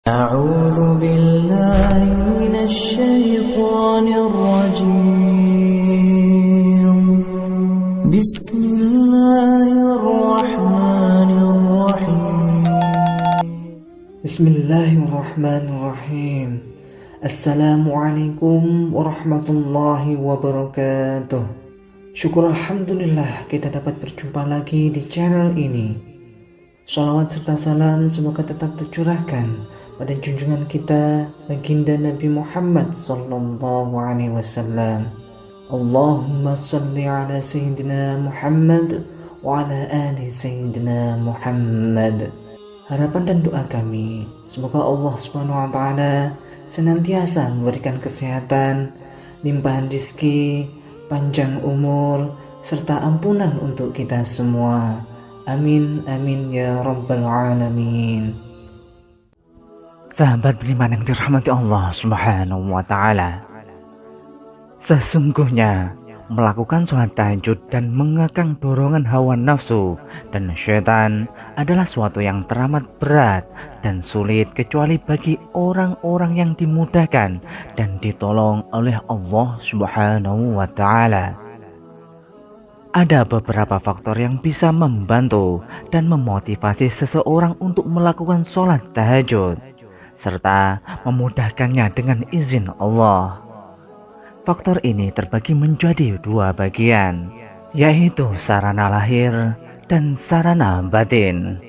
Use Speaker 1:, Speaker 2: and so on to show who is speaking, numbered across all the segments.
Speaker 1: أعوذ بالله من الشيطان الرجيم بسم الله الرحمن الرحيم
Speaker 2: بسم الله الرحمن الرحيم. Assalamualaikum warahmatullahi wabarakatuh. Syukur alhamdulillah kita dapat berjumpa lagi di channel ini. Shalawat serta salam semoga tetap tercurahkan pada junjungan kita baginda Nabi Muhammad sallallahu alaihi wasallam. Allahumma shalli ala sayyidina Muhammad wa ala ali sayyidina Muhammad. Harapan dan doa kami semoga Allah Subhanahu wa taala senantiasa memberikan kesehatan, limpahan rezeki, panjang umur serta ampunan untuk kita semua. Amin amin ya rabbal alamin.
Speaker 3: Sahabat beriman yang dirahmati Allah Subhanahu wa taala. Sesungguhnya melakukan sholat tahajud dan mengekang dorongan hawa nafsu dan syaitan adalah suatu yang teramat berat dan sulit kecuali bagi orang-orang yang dimudahkan dan ditolong oleh Allah Subhanahu wa taala. Ada beberapa faktor yang bisa membantu dan memotivasi seseorang untuk melakukan sholat tahajud serta memudahkannya dengan izin Allah. Faktor ini terbagi menjadi dua bagian, yaitu sarana lahir dan sarana batin.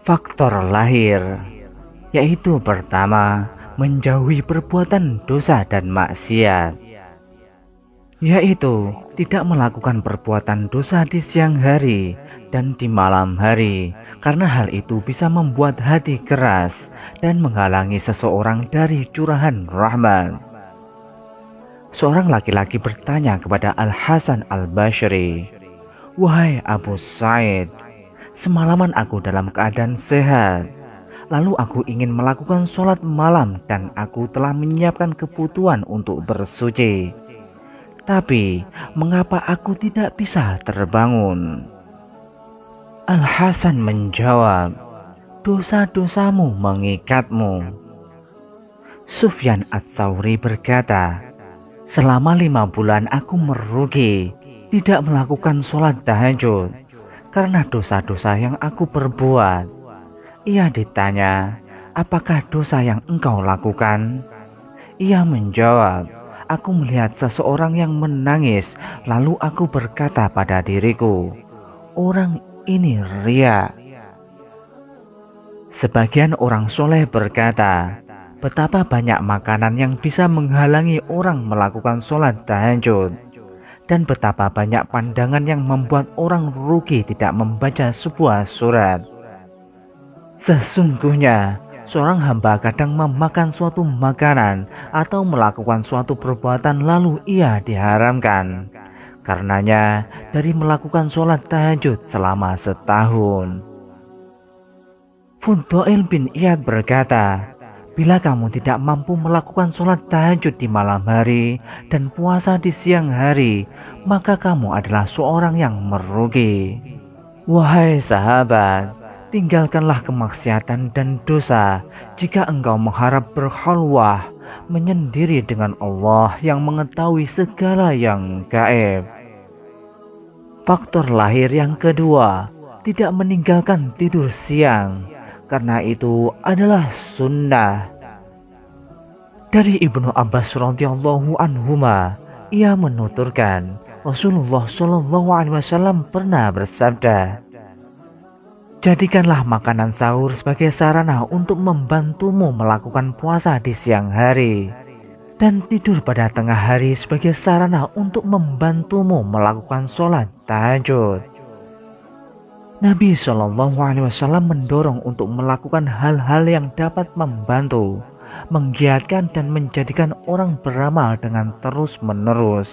Speaker 3: Faktor lahir yaitu pertama, menjauhi perbuatan dosa dan maksiat, yaitu tidak melakukan perbuatan dosa di siang hari dan di malam hari, karena hal itu bisa membuat hati keras dan menghalangi seseorang dari curahan rahmat. Seorang laki-laki bertanya kepada Al-Hasan Al-Basri, "Wahai Abu Sa'id, semalaman aku dalam keadaan sehat, lalu aku ingin melakukan sholat malam dan aku telah menyiapkan kebutuhan untuk bersuci. Tapi mengapa aku tidak bisa terbangun?" Al-Hasan menjawab, "Dosa-dosamu mengikatmu." Sufyan Ats-Tsauri berkata, "Selama 5 bulan aku merugi, tidak melakukan sholat tahajud karena dosa-dosa yang aku perbuat." Ia ditanya, "Apakah dosa yang engkau lakukan?" Ia menjawab, "Aku melihat seseorang yang menangis, lalu aku berkata pada diriku, orang ini riya." Sebagian orang soleh berkata, betapa banyak makanan yang bisa menghalangi orang melakukan sholat tahajud, dan betapa banyak pandangan yang membuat orang rugi tidak membaca sebuah surat. Sesungguhnya seorang hamba kadang memakan suatu makanan atau melakukan suatu perbuatan lalu ia diharamkan karenanya dari melakukan sholat tahajud selama setahun. Fudail bin Iyad berkata, "Bila kamu tidak mampu melakukan sholat tahajud di malam hari dan puasa di siang hari, maka kamu adalah seorang yang merugi." Wahai sahabat, tinggalkanlah kemaksiatan dan dosa jika engkau mengharap berkhalwah menyendiri dengan Allah yang mengetahui segala yang gaib. Faktor lahir yang kedua, tidak meninggalkan tidur siang, karena itu adalah sunnah. Dari Ibnu Abbas radhiyallahu anhuma, ia menuturkan Rasulullah shallallahu alaihi wasallam pernah bersabda, "Jadikanlah makanan sahur sebagai sarana untuk membantumu melakukan puasa di siang hari, dan tidur pada tengah hari sebagai sarana untuk membantumu melakukan sholat tahajud." Nabi Shallallahu Alaihi Wasallam mendorong untuk melakukan hal-hal yang dapat membantu, menggiatkan dan menjadikan orang beramal dengan terus-menerus.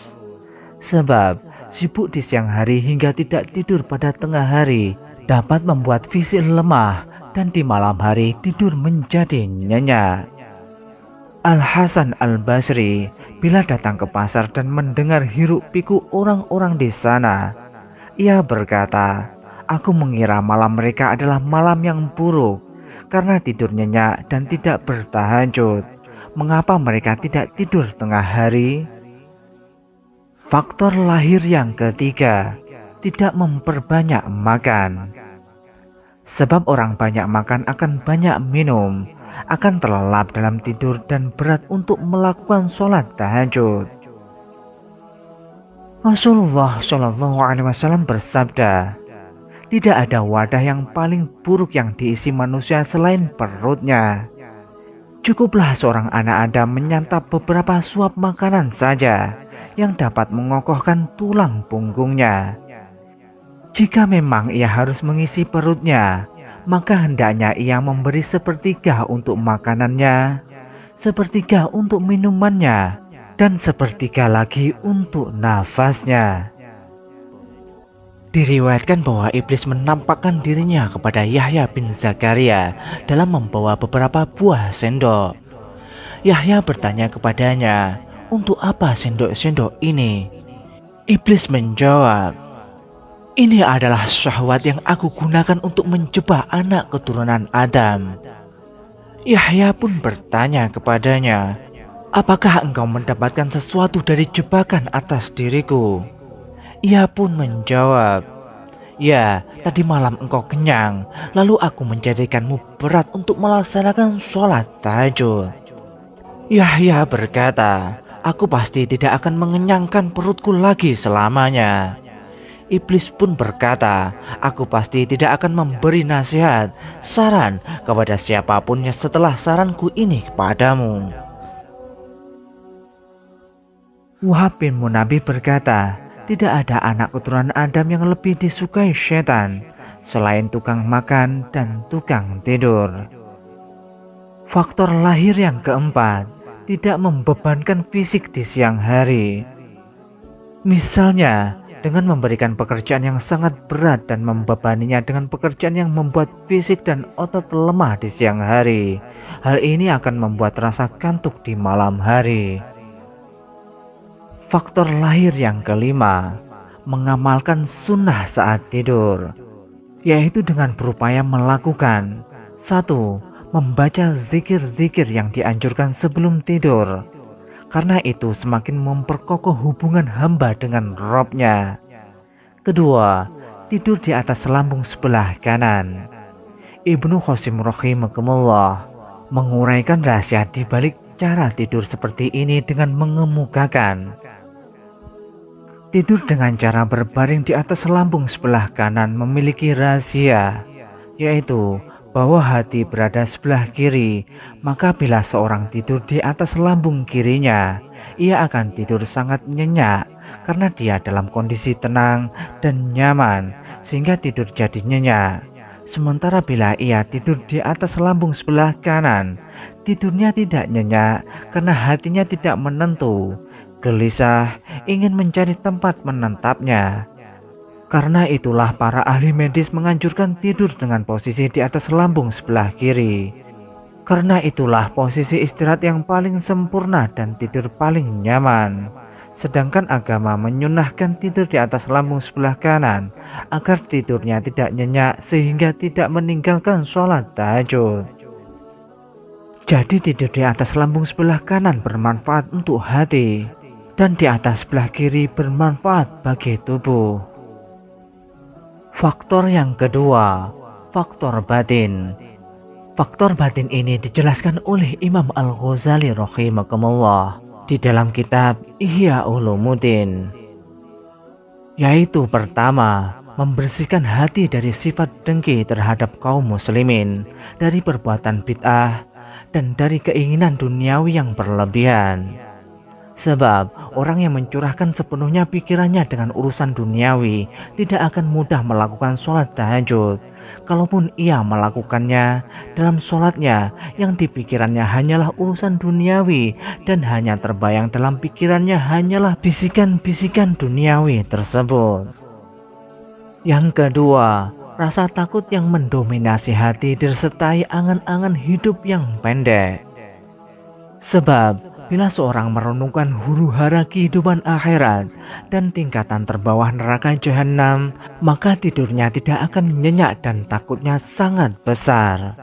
Speaker 3: Sebab sibuk di siang hari hingga tidak tidur pada tengah hari dapat membuat fisik lemah dan di malam hari tidur menjadi nyenyak. Al-Hasan Al-Basri bila datang ke pasar dan mendengar hiruk pikuk orang-orang di sana, ia berkata, "Aku mengira malam mereka adalah malam yang buruk, karena tidur nyenyak dan tidak bertahajud. Mengapa mereka tidak tidur tengah hari? Faktor lahir yang ketiga, tidak memperbanyak makan. Sebab orang banyak makan akan banyak minum, akan terlelap dalam tidur dan berat untuk melakukan sholat tahajud. Rasulullah Shallallahu Alaihi Wasallam bersabda, tidak ada wadah yang paling buruk yang diisi manusia selain perutnya. Cukuplah seorang anak Adam menyantap beberapa suap makanan saja yang dapat mengokohkan tulang punggungnya. Jika memang ia harus mengisi perutnya, maka hendaknya ia memberi sepertiga untuk makanannya, sepertiga untuk minumannya, dan sepertiga lagi untuk nafasnya. Diriwayatkan bahwa iblis menampakkan dirinya kepada Yahya bin Zakaria dalam membawa beberapa buah sendok. Yahya bertanya kepadanya, untuk apa sendok-sendok ini? Iblis menjawab, ini adalah syahwat yang aku gunakan untuk menjebak anak keturunan Adam. Yahya pun bertanya kepadanya, apakah engkau mendapatkan sesuatu dari jebakan atas diriku? Ia pun menjawab, ya, tadi malam engkau kenyang, lalu aku menjadikanmu berat untuk melaksanakan sholat tahajud. Yahya berkata, aku pasti tidak akan mengenyangkan perutku lagi selamanya. Iblis pun berkata, aku pasti tidak akan memberi nasihat, saran kepada siapapun setelah saranku ini kepadamu. Wahab bin Munabih berkata, tidak ada anak keturunan Adam yang lebih disukai setan selain tukang makan dan tukang tidur. Faktor lahir yang keempat, tidak membebankan fisik di siang hari. Misalnya, dengan memberikan pekerjaan yang sangat berat dan membebaninya dengan pekerjaan yang membuat fisik dan otot lemah di siang hari. Hal ini akan membuat rasa kantuk di malam hari. Faktor lahir yang kelima, mengamalkan sunnah saat tidur, yaitu dengan berupaya melakukan 1. Membaca zikir-zikir yang dianjurkan sebelum tidur, karena itu semakin memperkokoh hubungan hamba dengan Rabb-nya. 2. Tidur di atas lambung sebelah kanan. Ibnu Qasim rahimahullah menguraikan rahasia di balik cara tidur seperti ini dengan mengemukakan, tidur dengan cara berbaring di atas lambung sebelah kanan memiliki rahasia, yaitu bahwa hati berada sebelah kiri. Maka bila seorang tidur di atas lambung kirinya, ia akan tidur sangat nyenyak karena dia dalam kondisi tenang dan nyaman, sehingga tidur jadi nyenyak. Sementara bila ia tidur di atas lambung sebelah kanan, tidurnya tidak nyenyak karena hatinya tidak menentu, gelisah, ingin mencari tempat menetapnya. Karena itulah para ahli medis menganjurkan tidur dengan posisi di atas lambung sebelah kiri. Karena itulah posisi istirahat yang paling sempurna dan tidur paling nyaman. Sedangkan agama menyunahkan tidur di atas lambung sebelah kanan agar tidurnya tidak nyenyak sehingga tidak meninggalkan sholat tahajud. Jadi tidur di atas lambung sebelah kanan bermanfaat untuk hati, dan di atas sebelah kiri bermanfaat bagi tubuh. Faktor yang kedua, faktor batin. Faktor batin ini dijelaskan oleh Imam Al-Ghazali rahimahullah di dalam kitab Ihya Ulumuddin, yaitu pertama, membersihkan hati dari sifat dengki terhadap kaum muslimin, dari perbuatan bid'ah, dan dari keinginan duniawi yang berlebihan. Sebab orang yang mencurahkan sepenuhnya pikirannya dengan urusan duniawi tidak akan mudah melakukan sholat tahajud. Kalaupun ia melakukannya, dalam sholatnya yang dipikirannya hanyalah urusan duniawi dan hanya terbayang dalam pikirannya hanyalah bisikan-bisikan duniawi tersebut. Yang kedua, rasa takut yang mendominasi hati disertai angan-angan hidup yang pendek. Sebab bila seorang merenungkan huru-hara kehidupan akhirat dan tingkatan terbawah neraka jahanam, maka tidurnya tidak akan nyenyak dan takutnya sangat besar.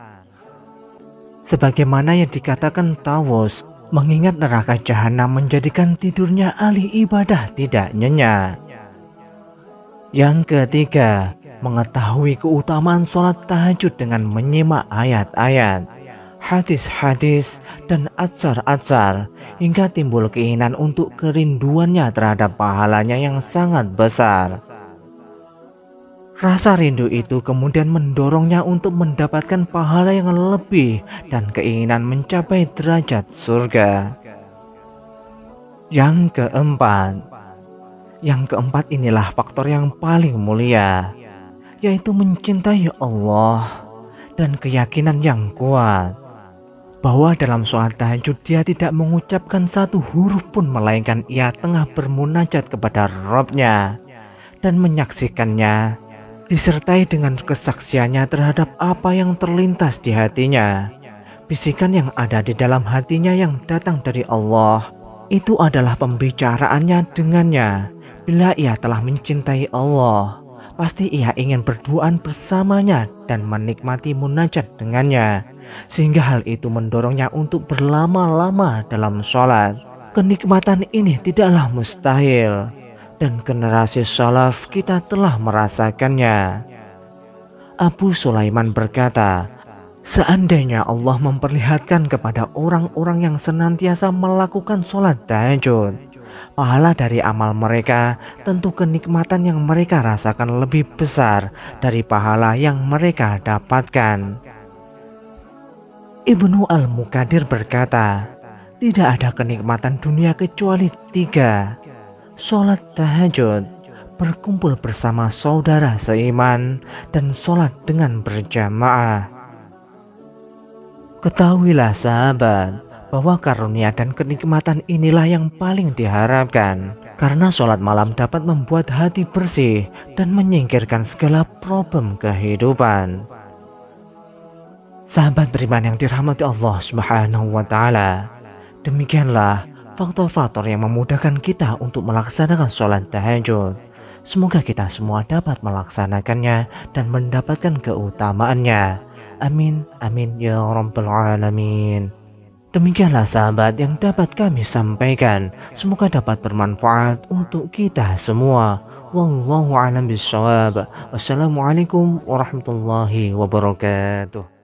Speaker 3: Sebagaimana yang dikatakan Tawus, mengingat neraka jahanam menjadikan tidurnya ahli ibadah tidak nyenyak. Yang ketiga, mengetahui keutamaan sholat tahajud dengan menyimak ayat-ayat, hadis-hadis, dan atsar-atsar, hingga timbul keinginan untuk kerinduannya terhadap pahalanya yang sangat besar. Rasa rindu itu kemudian mendorongnya untuk mendapatkan pahala yang lebih dan keinginan mencapai derajat surga. Yang keempat inilah faktor yang paling mulia, yaitu mencintai Allah dan keyakinan yang kuat bahwa dalam sholat tahajud dia tidak mengucapkan satu huruf pun melainkan ia tengah bermunajat kepada Rabb-Nya dan menyaksikannya, disertai dengan kesaksiannya terhadap apa yang terlintas di hatinya. Bisikan yang ada di dalam hatinya yang datang dari Allah, itu adalah pembicaraannya dengannya. Bila ia telah mencintai Allah, pasti ia ingin berduaan bersamanya dan menikmati munajat dengannya, sehingga hal itu mendorongnya untuk berlama-lama dalam sholat. Kenikmatan ini tidaklah mustahil, dan generasi salaf kita telah merasakannya. Abu Sulaiman berkata, seandainya Allah memperlihatkan kepada orang-orang yang senantiasa melakukan sholat tahajud pahala dari amal mereka, tentu kenikmatan yang mereka rasakan lebih besar dari pahala yang mereka dapatkan. Ibnu Al-Muqadir berkata, tidak ada kenikmatan dunia kecuali 3: sholat tahajud, berkumpul bersama saudara seiman, dan sholat dengan berjamaah. Ketahuilah sahabat, bahwa karunia dan kenikmatan inilah yang paling diharapkan, karena sholat malam dapat membuat hati bersih dan menyingkirkan segala problem kehidupan. Sahabat beriman yang dirahmati Allah Subhanahu wa Ta'ala, demikianlah faktor-faktor yang memudahkan kita untuk melaksanakan sholat tahajud. Semoga kita semua dapat melaksanakannya dan mendapatkan keutamaannya. Amin, amin ya rabbal alamin. Demikianlah sahabat yang dapat kami sampaikan. Semoga dapat bermanfaat untuk kita semua. Wallahu a'lam bishawab. Wassalamualaikum warahmatullahi wabarakatuh.